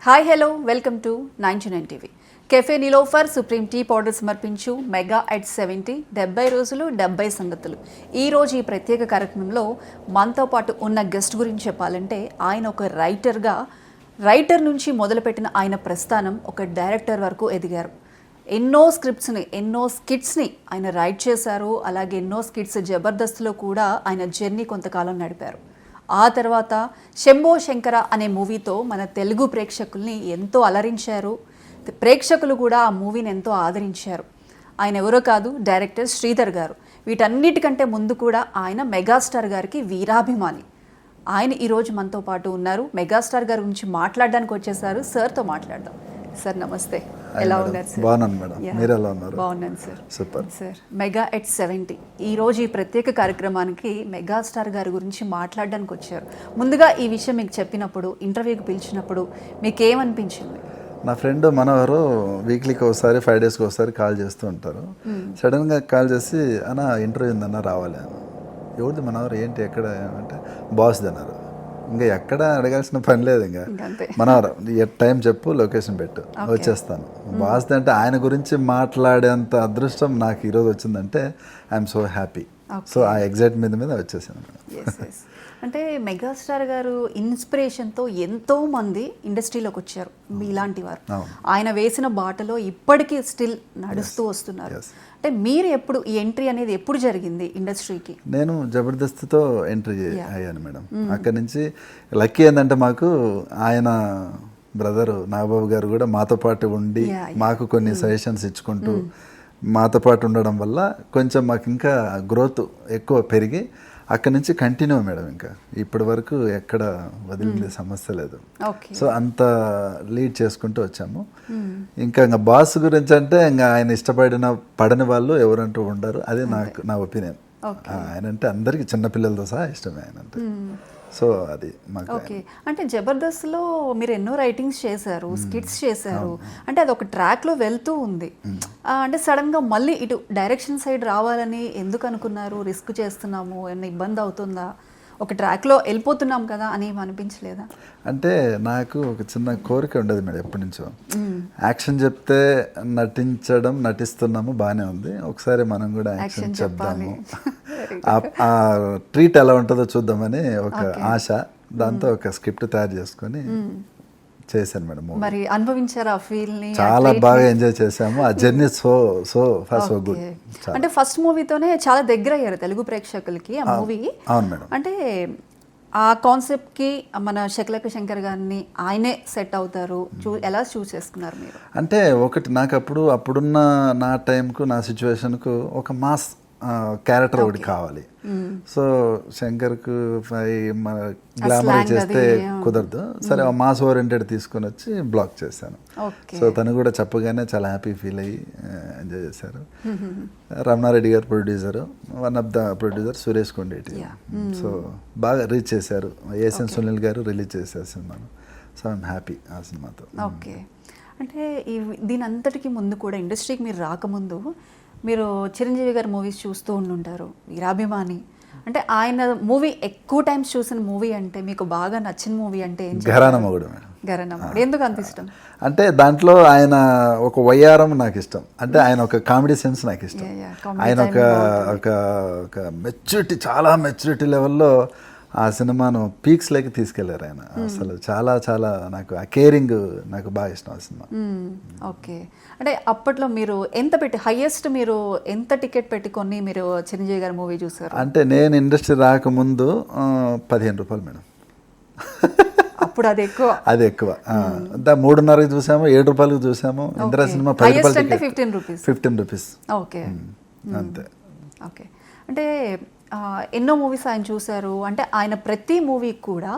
Hi hello welcome to 99 TV. Cafe Niloufer supreme tea powder సమర్పించు mega at 70 70 రోజులు 70 సంగతులు. ఈరోజు ఈ ప్రత్యేక కార్యక్రమంలో మనతో పాటు ఉన్న గెస్ట్ గురించి చెప్పాలంటే ఆయన ఒక రైటర్ నుంచి మొదలుపెట్టిన ఆయన ప్రస్థానం ఒక డైరెక్టర్ వరకు ఎదిగారు. ఎన్నో స్క్రిప్ట్స్ని ఎన్నో స్కిట్స్ని ఆయన రైట్ చేశారు. అలాగే ఎన్నో స్కిట్స్ జబర్దస్త్లో కూడా ఆయన జర్నీ కొంతకాలం నడిపారు. ఆ తర్వాత శంభో శంకర అనే మూవీతో మన తెలుగు ప్రేక్షకుల్ని ఎంతో అలరించారు. ప్రేక్షకులు కూడా ఆ మూవీని ఎంతో ఆదరించారు. ఆయన ఎవరో కాదు, డైరెక్టర్ శ్రీధర్ గారు. వీటన్నిటికంటే ముందు కూడా ఆయన మెగాస్టార్ గారికి వీరాభిమాని. ఆయన ఈరోజు మనతో పాటు ఉన్నారు. మెగాస్టార్ గారి గురించి మాట్లాడడానికి వచ్చేసారు. సార్తో మాట్లాడదాం. సార్ నమస్తే, ఎలా ఉన్నారు సార్? బాగున్నాను మేడం, మీరు ఎలా ఉన్నారు? బాగున్నాను sir. Super sir, mega at 70 ఈరోజు ఈ ప్రత్యేక కార్యక్రమానికి మెగాస్టార్ గారి గురించి మాట్లాడడానికి వచ్చారు. ముందుగా ఈ విషయం మీకు చెప్పినప్పుడు, ఇంటర్వ్యూకి పిలిచినప్పుడు మీకు ఏమనిపించింది? నా ఫ్రెండ్ మనోహరు వీక్లీకి ఒకసారి 5 డేస్కి ఒకసారి కాల్ చేస్తూ ఉంటారు. సడన్గా కాల్ చేసి అన్న ఇంటర్వ్యూ ఉందన్న రావాలి అన్న. ఎవరిది మనోహరు, ఏంటి ఎక్కడ అంటే బాస్ది అన్నారు. ఇంకా ఎక్కడ అడగాల్సిన పని లేదు. ఇంకా మనోహర్ టైం చెప్పు, లొకేషన్ పెట్టు, వచ్చేస్తాను. బాస్ది అంటే ఆయన గురించి మాట్లాడేంత అదృష్టం నాకు ఈరోజు వచ్చిందంటే ఐఎమ్ సో హ్యాపీ. సో ఆ ఎగ్జైట్మెంట్ మీద వచ్చేసాను. అంటే మెగాస్టార్ గారు ఇన్స్పిరేషన్తో ఎంతో మంది ఇండస్ట్రీలోకి వచ్చారు మీలాంటి వారు. ఆయన వేసిన బాటలో ఇప్పటికీ స్టిల్ నడుస్తూ వస్తున్నారు. అంటే మీరు ఎప్పుడు ఈ ఎంట్రీ అనేది ఎప్పుడు జరిగింది ఇండస్ట్రీకి? నేను జబర్దస్త్తో ఎంట్రీ అయ్యాను మేడం. అక్కడి నుంచి లక్కీ ఏంటంటే మాకు ఆయన బ్రదరు నాగబాబు గారు కూడా మాతో పాటు ఉండి మాకు కొన్ని సజెషన్స్ ఇచ్చుకుంటూ మాతో పాటు ఉండడం వల్ల కొంచెం మాకు ఇంకా గ్రోత్ ఎక్కువ పెరిగి అక్కడి నుంచి కంటిన్యూ మేడం. ఇంకా ఇప్పటి వరకు ఎక్కడ వదిలిన సమస్య లేదు. సో అంత లీడ్ చేసుకుంటూ వచ్చాము. ఇంకా బాస్ గురించి అంటే ఇంకా ఆయన పడని వాళ్ళు ఎవరంటూ ఉండరు. అదే నా ఒపీనియన్. ఆయన అంటే అందరికి చిన్నపిల్లలతో సహా ఇష్టమే ఆయన అంటే. సో అది మాకు. ఓకే, అంటే జబర్దస్త్లో మీరు ఎన్నో రైటింగ్స్ చేశారు, స్కిట్స్ చేశారు. అంటే అది ఒక ట్రాక్లో వెళ్తూ ఉంది. అంటే సడన్గా మళ్ళీ ఇటు డైరెక్షన్ సైడ్ రావాలని ఎందుకు అనుకున్నారు? రిస్క్ చేస్తున్నాము, ఏమైనా ఇబ్బంది అవుతుందా? ఒక ట్రాక్లో వెళ్ళిపోతున్నాం కదా అని అనిపించలేదా? అంటే నాకు ఒక చిన్న కోరిక ఉండదు మేడం ఎప్పటి నుంచో. యాక్షన్ చెప్తే నటిస్తున్నాము బాగానే ఉంది, ఒకసారి మనం కూడా యాక్షన్ చెప్దాము, ఆ ట్రీట్ ఎలా ఉంటుందో చూద్దామని ఒక ఆశ. దాంతో ఒక స్క్రిప్ట్ తయారు చేసుకొని చేశాను మేడం. మరి అనుభవించారా ఆ ఫీల్ ని? చాలా బాగా ఎంజాయ్ చేసాము. ఆ జర్నీ సో గుడ్. అంటే ఫస్ట్ మూవీతోనే చాలా దగ్గర అయ్యారు తెలుగు ప్రేక్షకులకి ఆ మూవీ. అవును మేడం. అంటే ఆ కాన్సెప్ట్ కి మన శకలక శంకర్ గారిని ఆయనే సెట్ అవుతారు, ఎలా చూస్ చేసుకున్నారు మీరు? అంటే ఒకటి నాకు అప్పుడున్న నా టైంకు నా సిచ్యువేషన్కు ఒక మాస్ క్యారెక్టర్ ఒకటి కావాలి. సో శంకర్కు మన గ్లామర్ చేస్తే కుదరదు. సరే మాస్ ఓరియంటెడ్ తీసుకొని వచ్చి బ్లాక్ చేశాను. సో తను కూడా చెప్పగానే చాలా హ్యాపీ ఫీల్ అయ్యి ఎంజాయ్ చేశారు. రమణారెడ్డి గారు producer, one of the producer Suresh Kondeti. So బాగా రీచ్ చేశారు. ఏఎస్ఎన్ సునీల్ గారు రిలీజ్ చేశారు సినిమాను. సో ఐఎమ్ హ్యాపీ ఆ సినిమాతో. ఓకే, అంటే దీని అంతటికి ముందు కూడా ఇండస్ట్రీకి మీరు రాకముందు మీరు చిరంజీవి గారి మూవీస్ చూస్తూ ఉండుంటారు, వీరాభిమాని. అంటే ఆయన మూవీ ఎక్కువ టైమ్స్ చూసిన మూవీ అంటే మీకు బాగా నచ్చిన మూవీ అంటే ఘరానా మొగుడు. ఎందుకు అంత ఇష్టం? అంటే దాంట్లో ఆయన ఒక వయ్యారం నాకు ఇష్టం. అంటే ఆయన ఒక కామెడీ సెన్స్ నాకు ఇష్టం. ఆయన ఒక మెచ్యూరిటీ, చాలా మెచ్యూరిటీ లెవెల్లో ఆ సినిమాను పీక్స్లోకి తీసుకెళ్లారు ఆయన. అసలు చాలా నాకు ఆ కేరింగ్ నాకు బాగా ఇష్టం ఆ సినిమా. ఓకే, అంటే అప్పట్లో మీరు హైయెస్ట్ మీరు ఎంత టికెట్ పెట్టుకొని మీరు చిరంజీవి గారి మూవీ చూసారు? అంటే నేను ఇండస్ట్రీ రాకముందు 15 రూపాయలు మేడం. అప్పుడు అది ఎక్కువ. 3:30కి చూసాము, 7 రూపాయలకు చూసాము. ఇందిరా సినిమా 10 రూపాయలు, 15 రూపీస్. ఓకే, అంతే. ఓకే, అంటే ఎన్నో మూవీస్ ఆయన చూశారు. అంటే ఆయన ప్రతి మూవీ కూడా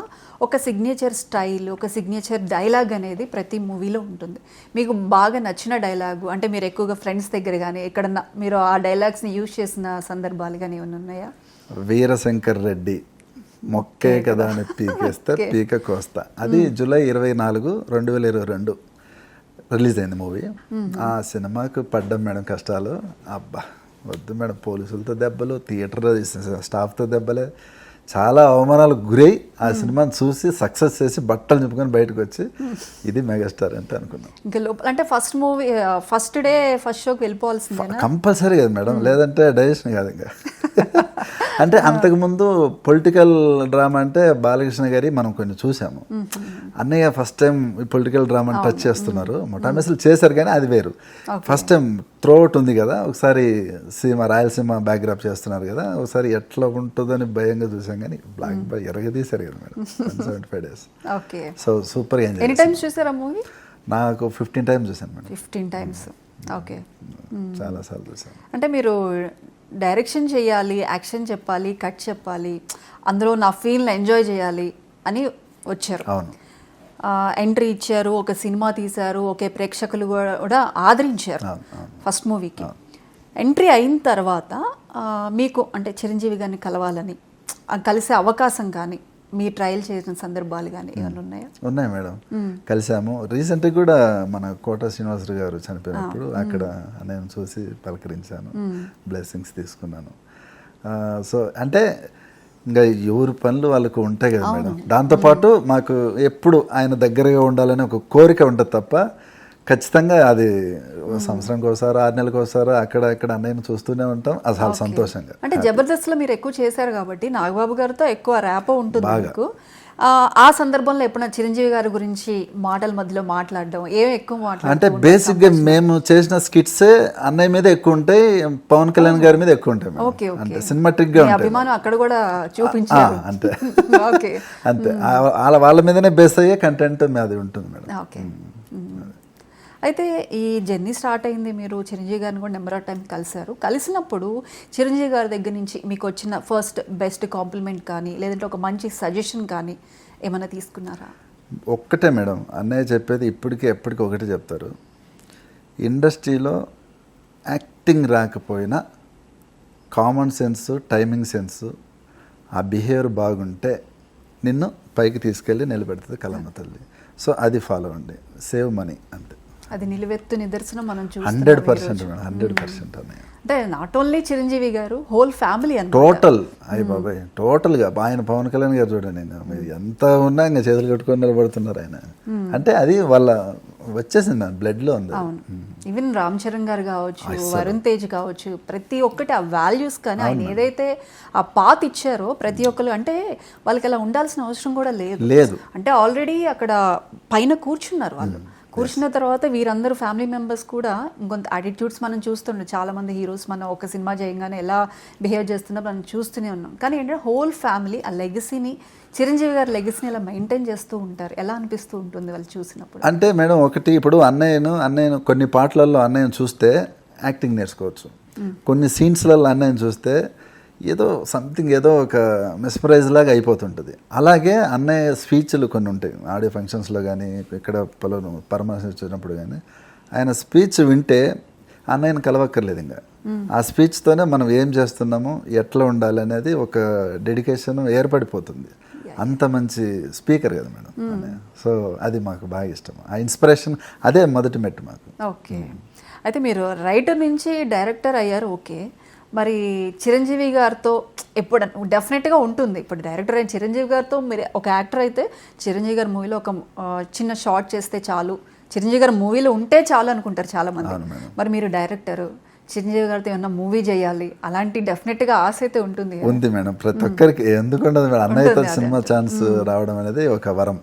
ఒక సిగ్నేచర్ స్టైల్, ఒక సిగ్నేచర్ డైలాగ్ అనేది ప్రతి మూవీలో ఉంటుంది. మీకు బాగా నచ్చిన డైలాగు, అంటే మీరు ఎక్కువగా ఫ్రెండ్స్ దగ్గర కానీ ఎక్కడన్నా మీరు ఆ డైలాగ్స్ని యూజ్ చేసిన సందర్భాలు కానీ ఏమైనా ఉన్నాయా? వీరశంకర్ రెడ్డి మొక్కే కదా అని పీకేస్తే పీక కోస్తా, అది జూలై 24, 2022 రిలీజ్ అయింది మూవీ. ఆ సినిమాకు పడ్డం మేడం కష్టాలు. అబ్బా వద్దు మేడం, పోలీసులతో దెబ్బలు, థియేటర్ స్టాఫ్తో దెబ్బలే, చాలా అవమానాలకు గురై ఆ సినిమాని చూసి సక్సెస్ చేసి బట్టలు నింపుకొని బయటకు వచ్చి ఇది మెగాస్టార్ అంటే అనుకున్నాం. ఇంకా లోపల అంటే first movie first day first షోకి వెళ్ళిపోవాల్సిందేనా? కంపల్సరీ కదా మేడం, లేదంటే డైజెషన్ కాదు ఇంకా. అంటే అంతకుముందు పొలిటికల్ డ్రామా అంటే బాలకృష్ణ గారి మనం కొన్ని చూసాము. అన్నయ్య ఫస్ట్ టైం ఈ పొలిటికల్ డ్రామాని టచ్ చేస్తున్నారు. మొటామసలు చేశారు కానీ అది వేరు. ఫస్ట్ టైం త్రోఅవుట్ ఉంది కదా, ఒకసారి రాయలసీమ బ్యాక్గ్రాప్ చేస్తున్నారు కదా, ఒకసారి ఎట్లా ఉంటుందని భయంగా చూసాం కానీ బ్లాక్ బై ఎరగదీశారు కదా మేడం. 75 days. ఓకే. సో సూపర్గా ఎంజాయ్. ఎన్ని టైమ్స్ చూసారా మూవీ? నాకు 15 times చూసాను మేడం. 15 times. ఓకే. చాలాసార్లు చూసాను. అంటే మీరు డైరెక్షన్ చేయాలి, యాక్షన్ చెప్పాలి, కట్ చెప్పాలి, అందులో నా ఫీల్ని ఎంజాయ్ చేయాలి అని వచ్చారు. అవును. ఎంట్రీ ఇచ్చారు, ఒక సినిమా తీశారు, ఒకే ప్రేక్షకులు కూడా ఆదరించారు ఫస్ట్ మూవీకి. ఎంట్రీ అయిన తర్వాత మీకు అంటే చిరంజీవి గారిని కలవాలని, కలిసే అవకాశం కానీ మీ ట్రయల్ చేసిన సందర్భాలు కానీ ఏమైనా ఉన్నాయా? ఉన్నాయి మేడం, కలిసాము. రీసెంట్గా కూడా మన కోట శ్రీనివాసరావు గారు చనిపోయినప్పుడు అక్కడ నేను చూసి పలకరించాను, బ్లెస్సింగ్స్ తీసుకున్నాను. సో అంటే ఇంకా ఎవరి పనులు వాళ్ళకు ఉంటాయి కదా మేడం. దాంతోపాటు మాకు ఎప్పుడు ఆయన దగ్గరగా ఉండాలని ఒక కోరిక ఉంటుంది తప్ప ఖచ్చితంగా అది సంవత్సరానికి ఒకసారి 6 నెలలకు ఒకసారి అక్కడ ఇక్కడ అన్నయ్యను చూస్తూనే ఉంటాం. అసలు సంతోషంగా. అంటే జబర్దస్త్లో మీరు ఎక్కువ చేశారు కాబట్టి నాగబాబు గారితో ఎక్కువ ర్యాపో ఉంటుంది మీకు. ఆ సందర్భంలో ఎప్పుడైనా చిరంజీవి గారి గురించి మాటల మధ్యలో మాట్లాడడం ఏం ఎక్కువ మాట్లాడడం? అంటే బేసిక్గా మేము చేసిన స్కిట్సే అన్నయ్య మీద ఎక్కువ ఉంటాయి, పవన్ కళ్యాణ్ గారి మీద ఎక్కువ ఉంటాయి. ఓకే. అంటే సినిమాటిక్ గా అభిమానం అక్కడ కూడా చూపించారు. అంతే. ఓకే. అంతే, వాళ్ళ మీదనే బేస్ అయ్యే కంటెంట్ అది ఉంటుంది మేడం. ఓకే. అయితే ఈ జర్నీ స్టార్ట్ అయింది, మీరు చిరంజీవి గారిని కూడా నెంబర్ ఆఫ్ టైం కలిశారు. కలిసినప్పుడు చిరంజీవి గారి దగ్గర నుంచి మీకు వచ్చిన ఫస్ట్ బెస్ట్ కాంప్లిమెంట్ కానీ లేదంటే ఒక మంచి సజెషన్ కానీ ఏమైనా తీసుకున్నారా? ఒక్కటే మేడం, అన్నయ్య చెప్పేది ఇప్పటికీ ఎప్పటికీ ఒకటే చెప్తారు, ఇండస్ట్రీలో యాక్టింగ్ రాకపోయినా కామన్ సెన్స్, టైమింగ్ సెన్స్, ఆ బిహేవియర్ బాగుంటే నిన్ను పైకి తీసుకెళ్ళి నిలబెడుతుంది కలమ్మ తల్లి. సో అది ఫాలో అండి, సేవ్ మనీ అంతే. అది నిలువెత్తు నిదర్శనం మనం 100% మేడం, 100% అన్నయ్య. అంటే నాట్ ఓన్లీ చిరంజీవి గారు, హోల్ ఫ్యామిలీ అని టోటల్. అయ్యి బాబాయ్ టోటల్గా ఆయన పవన్ కళ్యాణ్ గారు చూడండి, నేను మీరు ఎంత ఉన్నా ఇంకా చేతులు కట్టుకొని నిలబడుతున్నారు ఆయన. అంటే అది వాళ్ళ వచ్చేసింది, బ్లడ్ లో ఉంది. అవును. ఈవెన్ రామ్ చరణ్ గారు కావచ్చు, వరుణ్ తేజ్ కావచ్చు, ప్రతి ఒక్కటి ఆ వాల్యూస్ కానీ ఆయన ఏదైతే ఆ పాత్ ఇచ్చారో ప్రతి ఒక్కరు, అంటే వాళ్ళకి అలా ఉండాల్సిన అవసరం కూడా లేదు. అంటే ఆల్రెడీ అక్కడ పైన కూర్చున్నారు వాళ్ళు. కూర్చున్న తర్వాత వీరందరూ ఫ్యామిలీ మెంబర్స్ కూడా ఇంకొంత యాటిట్యూడ్స్ మనం చూస్తుండే. చాలామంది హీరోస్ మనం ఒక సినిమా చేయగానే ఎలా బిహేవ్ చేస్తున్నారో మనం చూస్తూనే ఉన్నాం. కానీ ఏంటంటే హోల్ ఫ్యామిలీ ఆ లెగసీని, చిరంజీవి గారి లెగసీని ఎలా మెయింటైన్ చేస్తూ ఉంటారు, ఎలా అనిపిస్తూ ఉంటుంది వాళ్ళు చూసినప్పుడు? అంటే మేడం ఒకటి, ఇప్పుడు అన్నయ్యను కొన్ని పాటలలో అన్నయ్యను చూస్తే యాక్టింగ్ నేర్చుకోవచ్చు, కొన్ని సీన్స్లలో అన్నయ్యను చూస్తే ఏదో సంథింగ్ ఏదో ఒక మెస్పరైజ్ లాగా అయిపోతుంటుంది. అలాగే అన్నయ్య స్పీచ్లు కొన్ని ఉంటాయి, ఆడియో ఫంక్షన్స్లో కానీ ఇక్కడ పరమర్శ వచ్చినప్పుడు కానీ ఆయన స్పీచ్ వింటే అన్నయ్యను కలవక్కర్లేదు. ఇంకా ఆ స్పీచ్తోనే మనం ఏం చేస్తున్నాము, ఎట్లా ఉండాలి అనేది ఒక డెడికేషన్ ఏర్పడిపోతుంది. అంత మంచి స్పీకర్ కదా మేడం అన్నయ్య. సో అది మాకు బాగా ఇష్టం, ఆ ఇన్స్పిరేషన్ అదే మొదటి మెట్టు మాకు. ఓకే. అయితే మీరు రైటర్ నుంచి డైరెక్టర్ అయ్యారు. ఓకే, మరి చిరంజీవి గారితో ఎప్పుడు డెఫినెట్గా ఉంటుంది, ఇప్పుడు డైరెక్టర్ అయిన చిరంజీవి గారితో మీరు ఒక యాక్టర్ అయితే చిరంజీవి గారి మూవీలో ఒక చిన్న షార్ట్ చేస్తే చాలు, చిరంజీవి గారి మూవీలో ఉంటే చాలు అనుకుంటారు చాలామంది. మరి మీరు డైరెక్టర్, చిరంజీవి గారితో ఏమన్నా మూవీ చేయాలి అలాంటి డెఫినెట్గా ఆశ అయితే ఉంటుంది మేడం ప్రతి ఒక్కరికి. ఎందుకుండదు మేడం, అన్నయ్యతో సినిమా ఛాన్స్ రావడం అనేది ఒక వరం.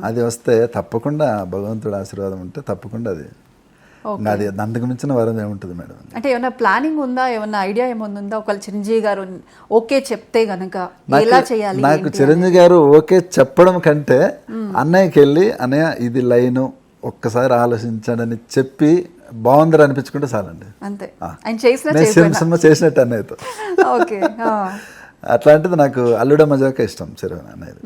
అది వస్తే తప్పకుండా భగవంతుడి ఆశీర్వాదం ఉంటే తప్పకుండా అది అందుకు మించిన వరం ఏముంటుంది మేడం. అంటే ఏమైనా ప్లానింగ్ ఉందా, ఏమన్నా ఐడియా ఏమన్నా ఉందా? ఒకవేళ చిరంజీవి గారు ఓకే చెప్తే గనక ఎలా చేయాలి? నాకు చిరంజీవి గారు ఓకే చెప్పడం కంటే అన్నయ్యకి వెళ్ళి అన్నయ్య ఇది లైను ఒక్కసారి ఆలోచించాడని చెప్పి బాగుందని అనిపించుకుంటే చాలండి. అంతే, ఆయన సినిమా చేసినట్టు అన్నయ్యతో. ఓకే. అట్లాంటిది నాకు అల్లుడ మజాక ఇష్టం చిరంజీవి అన్నయ్యది.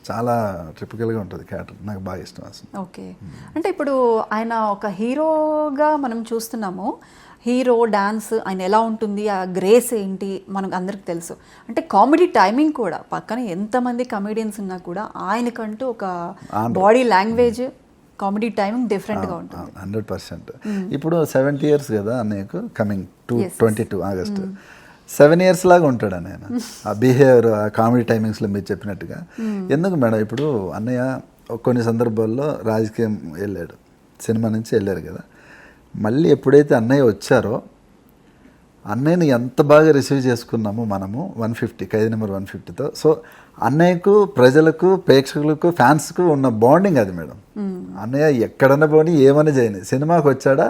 చాలా ట్రిపికల్గా ఉంటుంది క్యారెక్టర్, నాకు బాగా ఇష్టం అసలు. ఓకే. అంటే ఇప్పుడు ఆయన ఒక హీరోగా మనం చూస్తున్నాము, హీరో డాన్స్ ఆయన ఎలా ఉంటుంది, ఆ గ్రేస్ ఏంటి మనకు అందరికి తెలుసు. అంటే కామెడీ టైమింగ్ కూడా పక్కన ఎంతమంది కమెడియన్స్ ఉన్నా కూడా ఆయనకంటూ ఒక బాడీ లాంగ్వేజ్, కామెడీ టైమింగ్ డిఫరెంట్గా ఉంటుంది. 100%. ఇప్పుడు 70 years కదా అన్నయ్యకు, కమింగ్ 22 August. 7 years లాగా ఉంటాడు ఆయన ఆ బిహేవియర్, ఆ కామెడీ టైమింగ్స్లో మీరు చెప్పినట్టుగా. ఎందుకు మేడం, ఇప్పుడు అన్నయ్య కొన్ని సందర్భాల్లో రాజకీయం వెళ్ళాడు, సినిమా నుంచి వెళ్ళారు కదా, మళ్ళీ ఎప్పుడైతే అన్నయ్య వచ్చారో అన్నయ్యని ఎంత బాగా రిసీవ్ చేసుకున్నామో మనము 150 ఖైదీ నెంబర్ 150తో. సో అన్నయ్యకు, ప్రజలకు, ప్రేక్షకులకు, ఫ్యాన్స్కు ఉన్న బాండింగ్ అది మేడం. అన్నయ్య ఎక్కడన్నా పోనీ ఏమని చేయని సినిమాకి వచ్చాడా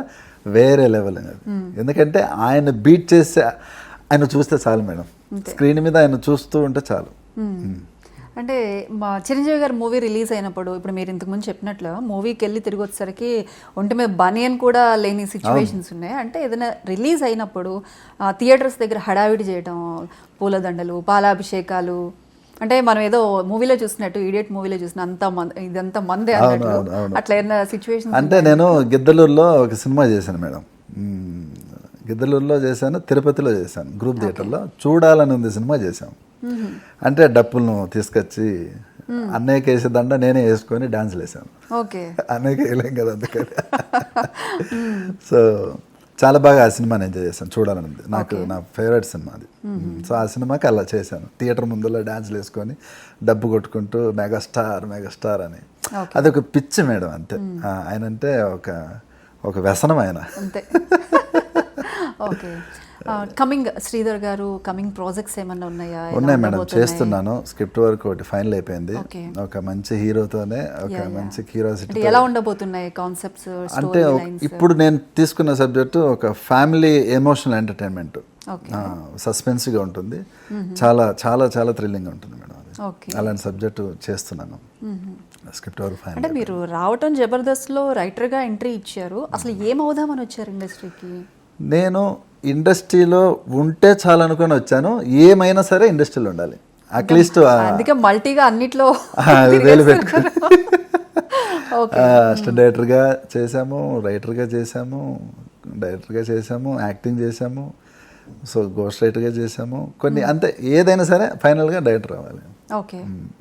వేరే లెవెల్ అది. ఎందుకంటే ఆయన బీట్ చేస్తే ఆయన చూస్తే చాలు మేడం, స్క్రీన్ మీద ఆయన చూస్తూ ఉంటే చాలు. అంటే మా చిరంజీవి గారు మూవీ రిలీజ్ అయినప్పుడు, ఇప్పుడు మీరు ఇంతకుముందు చెప్పినట్లు మూవీకి వెళ్ళి తిరిగి వచ్చేసరికి ఒంటి మీద బనియన్ కూడా లేని సిచ్యువేషన్స్ ఉన్నాయి. అంటే ఏదైనా రిలీజ్ అయినప్పుడు థియేటర్స్ దగ్గర హడావిడి చేయడం, పూలదండలు, పాలాభిషేకాలు, అంటే మనం ఏదో మూవీలో చూసినట్టు, ఇడియట్ మూవీలో చూసిన ఇదంతా మందే అన్నట్లు అట్లా ఏదైనా సిచ్యువేషన్? అంటే నేను గిద్దలూరులో ఒక సినిమా చేశాను మేడం, గిద్దలూరులో చేశాను, తిరుపతిలో చేశాను, గ్రూప్ థియేటర్లో. చూడాలని ఉంది సినిమా చేశాను. అంటే డప్పులను తీసుకొచ్చి అన్నయ్యకి వేసే దండ నేనే వేసుకొని డాన్స్లు వేసాను. అన్నయ్యకి వేయలేం కదా అందుకని. సో చాలా బాగా ఆ సినిమాని ఎంజాయ్ చేశాను, చూడాలని ఉంది నాకు, నా ఫేవరెట్ సినిమా అది. సో ఆ సినిమాకి అలా చేశాను, థియేటర్ ముందులో డాన్స్లు వేసుకొని డబ్బు కొట్టుకుంటూ మెగాస్టార్ మెగాస్టార్ అని. అదొక పిచ్చి మేడం అంతే. ఆయన అంటే ఒక వ్యసనం ఆయన. ఓకే. కమింగ్ శ్రీధర్ గారు, కమింగ్ ప్రాజెక్ట్స్ ఏమన్నా ఉన్నాయా? ఉన్నాయి మేడం, చేస్తున్నాను. స్క్రిప్ట్ వర్క్ ఒకటి ఫైనల్ అయిపోయింది, ఒక మంచి హీరోతోనే, ఒక మంచి క్యూరియాసిటీ. ఎలా ఉండబోతున్నాయి కాన్సెప్ట్స్? అంటే ఇప్పుడు నేను తీసుకున్న సబ్జెక్టు ఒక ఫ్యామిలీ ఎమోషనల్ ఎంటర్టైన్మెంట్, సస్పెన్స్గా ఉంటుంది, చాలా చాలా చాలా థ్రిల్లింగ్ ఉంటుంది మేడం. అలాంటి సబ్జెక్టు చేస్తున్నాను. Script work final. అంటే మీరు రావటం జబర్దస్త్లో రైటర్గా ఎంట్రీ ఇచ్చారు, అసలు ఏమవుదామని వచ్చారు ఇండస్ట్రీకి? నేను ఇండస్ట్రీలో ఉంటే చాలా అనుకొని వచ్చాను, ఏమైనా సరే ఇండస్ట్రీలో ఉండాలి అట్లీస్ట్. అందుకే మల్టీగా అన్నిట్లో వేలు పెట్టుకుని అసిస్టెంట్ డైరెక్టర్గా చేసాము, రైటర్గా చేసాము, డైరెక్టర్గా చేసాము, యాక్టింగ్ చేసాము, సో గోస్ట్ రైటర్గా చేసాము కొన్ని. అంతే, ఏదైనా సరే ఫైనల్గా డైరెక్టర్ అవ్వాలి,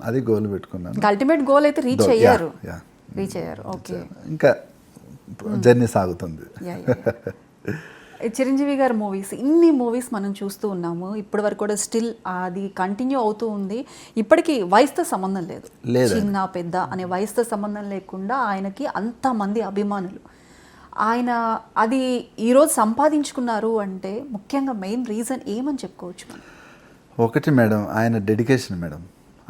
అది గోల్ పెట్టుకున్నాను. అల్టిమేట్ గోల్ అయితే రీచ్ అయ్యారు. ఓకే, ఇంకా జర్నీ సాగుతుంది. చిరంజీవి గారి మూవీస్, ఇన్ని మూవీస్ మనం చూస్తూ ఉన్నాము, ఇప్పటి వరకు కూడా స్టిల్ అది కంటిన్యూ అవుతూ ఉంది. ఇప్పటికీ వయసుతో సంబంధం లేదు, చిన్న పెద్ద అనే వయసుతో సంబంధం లేకుండా ఆయనకి అంతమంది అభిమానులు. ఆయన అది ఈరోజు సంపాదించుకున్నారు అంటే ముఖ్యంగా మెయిన్ రీజన్ ఏమని చెప్పుకోవచ్చు మనం? ఒకటి మేడం, ఆయన డెడికేషన్ మేడం.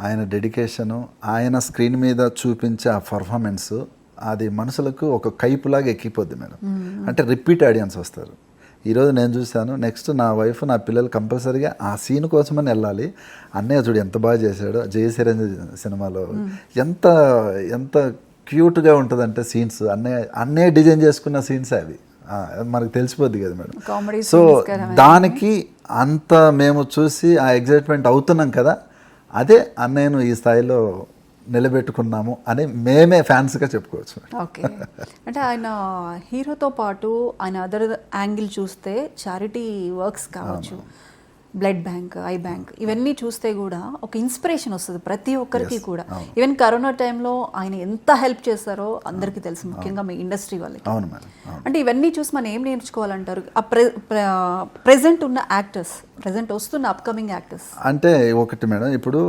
ఆయన డెడికేషను, ఆయన స్క్రీన్ మీద చూపించే ఆ పర్ఫార్మెన్స్, అది మనుషులకు ఒక కైపులాగా ఎక్కిపోద్ది మేడం. అంటే రిపీట్ ఆడియన్స్ వస్తారు. ఈరోజు నేను చూశాను, నెక్స్ట్ నా వైఫ్, నా పిల్లలు కంపల్సరీగా ఆ సీన్ కోసమని వెళ్ళాలి. అన్నయ్య చూడు ఎంత బాగా చేశాడు, జయసిరంజి సినిమాలో ఎంత ఎంత క్యూట్గా ఉంటుందంటే సీన్స్, అన్నయ్య డిజైన్ చేసుకున్న సీన్స్ అవి మనకు తెలిసిపోద్ది కదా మేడం. సో దానికి అంత మేము చూసి ఆ ఎగ్జైట్మెంట్ అవుతున్నాం కదా, అదే అన్నయ్యను ఈ స్థాయిలో నిలబెట్టుకున్నాము అని మేమే ఫ్యాన్స్గా చెప్పుకోవచ్చు. ఓకే. అంటే ఆయన హీరోతో పాటు ఆయన అదర్ యాంగిల్ చూస్తే చారిటీ వర్క్స్ కావచ్చు, బ్లడ్ బ్యాంక్, ఐ బ్యాంక్, ఇవన్నీ చూస్తే కూడా ఒక ఇన్స్పిరేషన్ వస్తుంది ప్రతి ఒక్కరికి కూడా. ఈవెన్ కరోనా టైంలో ఆయన ఎంత హెల్ప్ చేస్తారో అందరికీ తెలుసు, ముఖ్యంగా మీ ఇండస్ట్రీ వాళ్ళకి. అంటే ఇవన్నీ చూసి మనం ఏం నేర్చుకోవాలంటారు ప్రెజెంట్ ఉన్న యాక్టర్స్, ప్రెజెంట్ వస్తున్న అప్కమింగ్ యాక్టర్స్? అంటే ఒకటి మేడం, ఇప్పుడు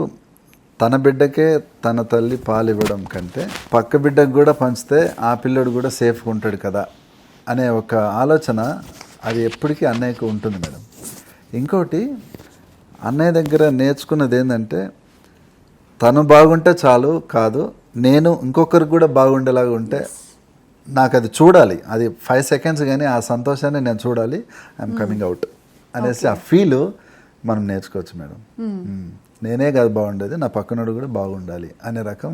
తన బిడ్డకే తన తల్లి పాలు ఇవ్వడం కంటే పక్క బిడ్డకు కూడా పంచితే ఆ పిల్లడు కూడా సేఫ్గా ఉంటాడు కదా అనే ఒక ఆలోచన అది ఎప్పటికీ అన్నయ్యకు ఉంటుంది మేడం. ఇంకోటి అన్నయ్య దగ్గర నేర్చుకున్నది ఏంటంటే, తను బాగుంటే చాలు కాదు, నేను ఇంకొకరికి కూడా బాగుండేలాగా ఉంటే నాకు అది చూడాలి, అది 5 seconds కానీ ఆ సంతోషాన్ని నేను చూడాలి, ఐఎమ్ కమింగ్ అవుట్ అనేసి ఆ ఫీలు మనం నేర్చుకోవచ్చు మేడం. నేనే కాదు బాగుండేది, నా పక్కనోడు కూడా బాగుండాలి అనే రకం.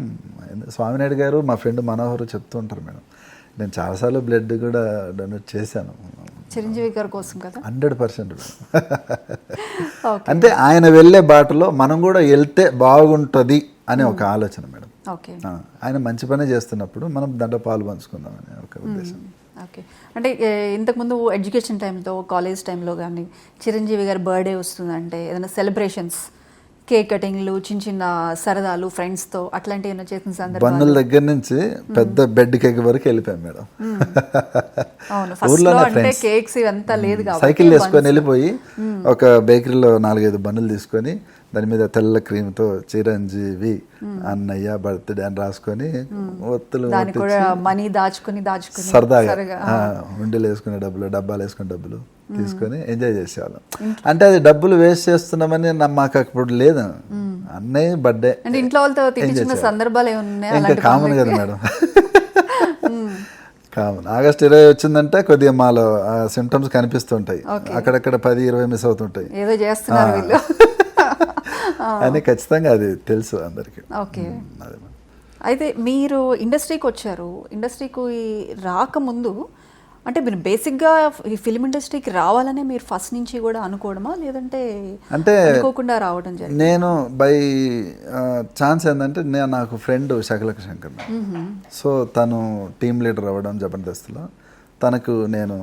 స్వామినాయుడు గారు, మా ఫ్రెండ్ మనోహర్ చెప్తూ ఉంటారు మేడం. నేను చాలాసార్లు బ్లడ్ కూడా డొనేట్ చేశాను చిరంజీవి గారి కోసం కదా. 100%. అంటే ఆయన వెళ్ళే బాటలో మనం కూడా వెళ్తే బాగుంటుంది అనే ఒక ఆలోచన మేడం. ఆయన మంచి పనే చేస్తున్నప్పుడు మనం దాంట్లో పాలు పంచుకుందామని ఒక ఉద్దేశం. ఓకే. అంటే ఇంతకుముందు ఎడ్యుకేషన్ టైంలో, కాలేజ్ టైంలో కానీ చిరంజీవి గారి బర్త్డే వస్తుందంటే, ఏదైనా సెలబ్రేషన్స్ కేక్ కటింగ్లు, చిన్న చిన్న సరదాలు ఫ్రెండ్స్తో అట్లాంటివి ఏమైనా చేసిన సందర్భం? బన్నుల దగ్గర నుంచి పెద్ద బెడ్ కేక్ వరకు వెళ్ళిపోయాం మేడం. అవును, ఫస్ట్ లో అంటే కేక్స్ ఇవంతా లేదు కాబట్టి సైకిల్ వేసుకొని వెళ్ళిపోయి ఒక బేకరీలో 4-5 బన్నులు తీసుకొని దాని మీద తెల్ల క్రీమ్తో చిరంజీవి అన్నయ్య బర్త్డే అని రాసుకొని ఒత్తులు దానికి కూడా మనీ దాచుకుని సరదాగా ఉండీలు వేసుకునే డబ్బాలు వేసుకునే డబ్బులు తీసుకొని ఎంజాయ్ చేసేవాళ్ళం. అంటే అది డబ్బులు వేస్ట్ చేస్తున్నామని మాకు అప్పుడు లేదు. అన్నయ్య బర్త్డే అంటే ఇంట్లో వాళ్ళతో తిట్టించిన సందర్భాలు ఏమున్నాయి? ఇంకా కామన్ కదా మేడం, కామన్. ఆగస్ట్ 20 వచ్చిందంటే కొద్దిగా మాలో సిమ్టమ్స్ కనిపిస్తుంటాయి, అక్కడక్కడ 10-20 మిస్ అవుతుంటాయి, ఏదో చేస్తున్నారు వీళ్ళు అని ఖచ్చితంగా అది తెలుసు అందరికి. ఓకే, అయితే మీరు ఇండస్ట్రీకి వచ్చారు. ఇండస్ట్రీకి రాకముందు అంటే మీరు బేసిక్గా ఈ ఫిల్మ్ ఇండస్ట్రీకి రావాలనే మీరు ఫస్ట్ నుంచి కూడా అనుకోవడమా, లేదంటే అంటే అనుకోకుండా రావడం జరిగింది? నేను బై ఛాన్స్ ఏంటంటే నాకు ఫ్రెండ్ శకలక శంకర్, సో తను టీమ్ లీడర్ అవ్వడం జబర్దస్త్లో. తనకు నేను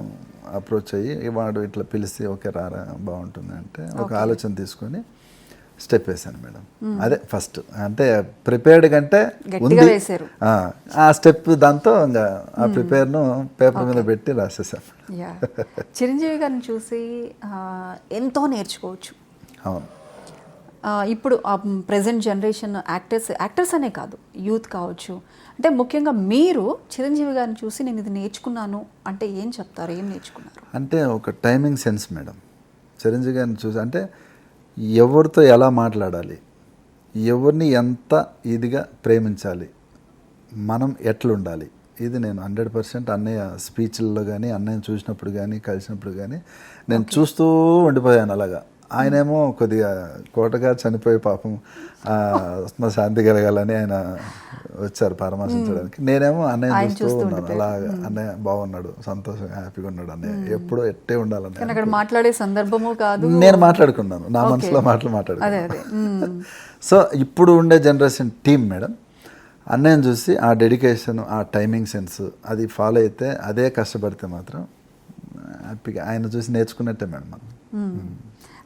అప్రోచ్ అయ్యి వాడు ఇట్లా పిలిచి ఓకే రారా బాగుంటుంది అంటే ఒక ఆలోచన తీసుకొని స్టెప్ వేసాను మేడం. అదే ఫస్ట్ అంటే ప్రిపేర్డ్ కంటే ఉంది ఆ స్టెప్, దాంతో ఇంకా ఆ ప్రిపేర్ను పేపర్ మీద పెట్టి రాసేసాను. చిరంజీవి గారిని చూసి ఎంతో నేర్చుకోవచ్చు. అవును, ఇప్పుడు ప్రెసెంట్ జనరేషన్ యాక్టర్స్ అనే కాదు, యూత్ కావచ్చు. అంటే ముఖ్యంగా మీరు చిరంజీవి గారిని చూసి నేను ఇది నేర్చుకున్నాను అంటే ఏం చెప్తారు? ఏం నేర్చుకున్నారు? అంటే ఒక టైమింగ్ సెన్స్ మేడం. చిరంజీవి గారిని చూసి అంటే ఎవరితో ఎలా మాట్లాడాలి, ఎవరిని ఎంత ఇదిగా ప్రేమించాలి, మనం ఎట్లుండాలి, ఇది నేను 100% అన్నయ్య స్పీచ్ల్లో కానీ అన్నయ్యని చూసినప్పుడు కానీ కలిసినప్పుడు కానీ నేను చూస్తూ ఉండిపోయాను అలాగా. ఆయనేమో కొద్దిగా కోటగా చనిపోయి పాపం శాంతి కలగాలని ఆయన వచ్చారు పరామర్శించడానికి. నేనేమో అన్నయ్య చూస్తూ ఉన్నాను అలాగా. అన్నయ్య బాగున్నాడు, సంతోషంగా హ్యాపీగా ఉన్నాడు, అన్నయ్య ఎప్పుడూ ఎట్టే ఉండాలని. అక్కడ మాట్లాడే సందర్భము కాదు, నేను మాట్లాడుకున్నాను, నా మనసులో మాట్లాడుకున్నాను. సో ఇప్పుడు ఉండే జనరేషన్ టీమ్ మేడం అన్నయ్యని చూసి ఆ డెడికేషన్, ఆ టైమింగ్ సెన్స్ అది ఫాలో అయితే, అదే కష్టపడితే మాత్రం హ్యాపీగా ఆయన చూసి నేర్చుకున్నట్టే మేడం మనం.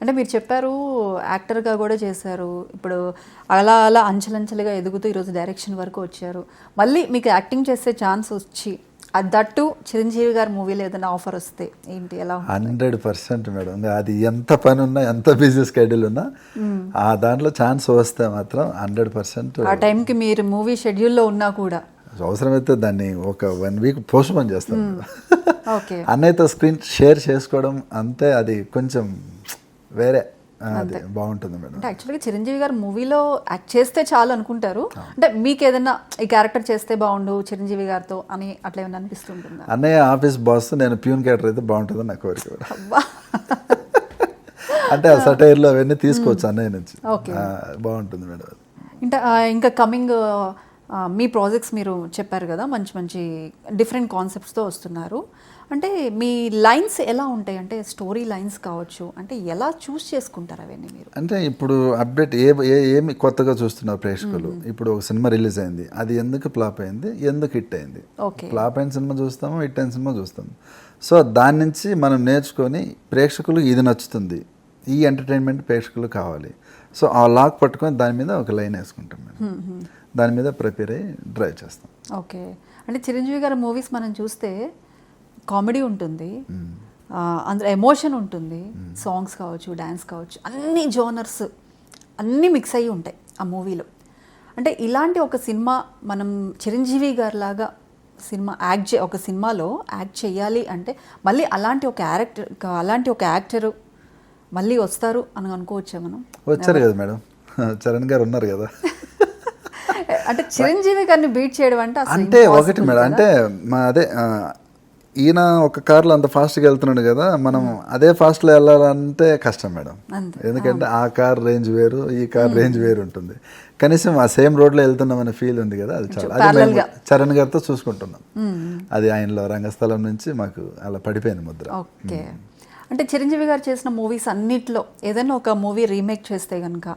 అంటే మీరు చెప్పారు యాక్టర్గా కూడా చేశారు, ఇప్పుడు అలా అలా అంచెలంచెలుగా ఎదుగుతూ ఈరోజు డైరెక్షన్ వరకు వచ్చారు. మళ్ళీ మీకు యాక్టింగ్ చేసే ఛాన్స్ వచ్చి దట్టు చిరంజీవి గారి మూవీలో ఏదైనా ఆఫర్ వస్తే ఏంటి, ఎలా? 100% మేడం. అది ఎంత పని ఉన్నా, ఎంత బిజీ స్కెడ్యూల్ ఉన్నా, ఆ దాంట్లో ఛాన్స్ వస్తే మాత్రం 100%. ఆ టైంకి మీరు మూవీ షెడ్యూల్లో ఉన్నా కూడా అవసరమైతే దాన్ని ఒక 1 వీక్ పోస్ట్ పోన్ చేస్తాం. అన్నయ్యతో స్క్రీన్ షేర్ చేసుకోవడం అంతే, అది కొంచెం వేరే బాగుంటుంది మేడం. అంటే యాక్చువల్గా చిరంజీవి గారు మూవీలో యాక్ట్ చేస్తే చాలు అనుకుంటారు. అంటే మీకు ఏదైనా ఈ క్యారెక్టర్ చేస్తే బాగుండు చిరంజీవి గారితో అని అట్లా ఏమైనా అనిపిస్తుంటుందా? అన్నయ్య ఆఫీస్ బాస్, నేను ప్యూన్ క్యారెక్టర్ అయితే బాగుంటుందని నా కోరిక. అంటే ఆ సటైర్లో అవన్నీ తీసుకోవచ్చు అన్నయ్య నుంచి, బాగుంటుంది మేడం. ఇంకా కమింగ్ మీ ప్రాజెక్ట్స్ మీరు చెప్పారు కదా, మంచి మంచి డిఫరెంట్ కాన్సెప్ట్స్తో వస్తున్నారు. అంటే మీ లైన్స్ ఎలా ఉంటాయి? అంటే స్టోరీ లైన్స్ కావచ్చు, అంటే ఎలా చూస్ చేసుకుంటారు అవన్నీ మీరు? అంటే ఇప్పుడు అప్డేట్ ఏమి కొత్తగా చూస్తున్నారు ప్రేక్షకులు. ఇప్పుడు ఒక సినిమా రిలీజ్ అయింది, అది ఎందుకు ఫ్లాప్ అయింది, ఎందుకు హిట్ అయింది. ఫ్లాప్ అయిన సినిమా చూస్తాము, హిట్ అయిన సినిమా చూస్తాము. సో దాని నుంచి మనం నేర్చుకొని ప్రేక్షకులు ఇది నచ్చుతుంది, ఈ ఎంటర్టైన్మెంట్ ప్రేక్షకులు కావాలి, సో ఆ లాక్ పట్టుకొని దాని మీద ఒక లైన్ వేసుకుంటాం మేము, దాని మీద ప్రిపేర్ అయ్యి డ్రైవ్ చేస్తాం. ఓకే, అంటే చిరంజీవి గారి మూవీస్ మనం చూస్తే కామెడీ ఉంటుంది, అందులో ఎమోషన్ ఉంటుంది, సాంగ్స్ కావచ్చు, డ్యాన్స్ కావచ్చు, అన్ని జోనర్స్ అన్నీ మిక్స్ అయ్యి ఉంటాయి ఆ మూవీలో. అంటే ఇలాంటి ఒక సినిమా మనం చిరంజీవి గారి లాగా ఒక సినిమాలో యాక్ట్ చేయాలి అంటే మళ్ళీ అలాంటి ఒక యాక్టర్ మళ్ళీ వస్తారు అని అనుకోవచ్చా మనం? వచ్చారు కదా మేడం, చరణ్ గారు ఉన్నారు కదా. అంటే చిరంజీవి గారిని బీట్ చేయడం అంటే ఒకటి మేడం, అంటే అదే ఈయన ఒక కార్లో అంత ఫాస్ట్గా వెళ్తున్నాడు కదా, మనం అదే ఫాస్ట్లో వెళ్ళాలంటే కష్టం మేడం. ఎందుకంటే ఆ కార్ రేంజ్ వేరు, ఈ కార్ రేంజ్ వేరు ఉంటుంది. కనీసం ఆ సేమ్ రోడ్లో వెళ్తున్నామనే ఫీల్ ఉంది కదా, అది చాలా. అది మేము చరణ్ గారితో చూసుకుంటున్నాం, అది ఆయనలో రంగస్థలం నుంచి మాకు అలా పడిపోయింది ముద్ర. ఓకే, అంటే చిరంజీవి గారు చేసిన మూవీస్ అన్నిట్లో ఏదైనా ఒక మూవీ రీమేక్ చేస్తే కనుక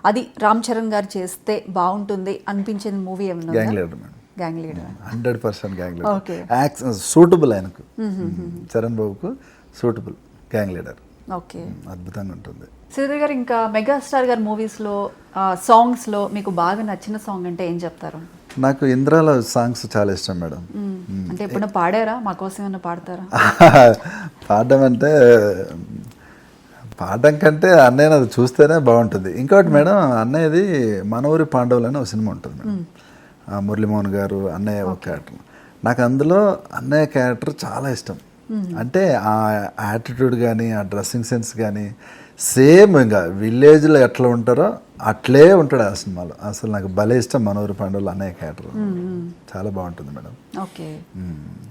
అది రామ్ చరణ్ గారు చేస్తే బాగుంటుంది అనిపించిన మూవీ ఏమన్నా? Gang leader madam. Gang leader 100% gang leader. Suitable ఆయనకు, చరణ్ బాబుకు సూటబుల్ గ్యాంగ్ లీడర్. ఓకే, అద్భుతంగా ఉంటుంది. శ్రీధర్ గారు, ఇంకా మెగాస్టార్ గారి మూవీస్లో సాంగ్స్లో మీకు బాగా నచ్చిన సాంగ్ అంటే ఏం చెప్తారు? నాకు ఇంద్రాల సాంగ్స్ చాలా ఇష్టం మేడం. అంటే ఎప్పుడైనా పాడారా? మా కోసం ఏమైనా పాడతారా? పాడడం అంటే పాడడం కంటే అన్నయ్య అది చూస్తేనే బాగుంటుంది. ఇంకోటి మేడం, అన్నయ్యది మన ఊరి పాండవులు అని ఒక సినిమా ఉంటుంది మేడం. మురళీమోహన్ గారు అన్నయ్య ఒక క్యారెక్టర్. నాకు అందులో అన్నయ్య క్యారెక్టర్ చాలా ఇష్టం. అంటే ఆ యాటిట్యూడ్ కానీ ఆ డ్రెస్సింగ్ సెన్స్ కానీ సేమ్ ఇంకా విలేజ్లో ఎట్లా ఉంటారో అట్లే ఉంటాడు ఆ సినిమాలో. అసలు నాకు భలే ఇష్టం మనోహరి పాండవులు అన్నయ్య క్యారెక్టర్. చాలా బాగుంటుంది మేడం. ఓకే,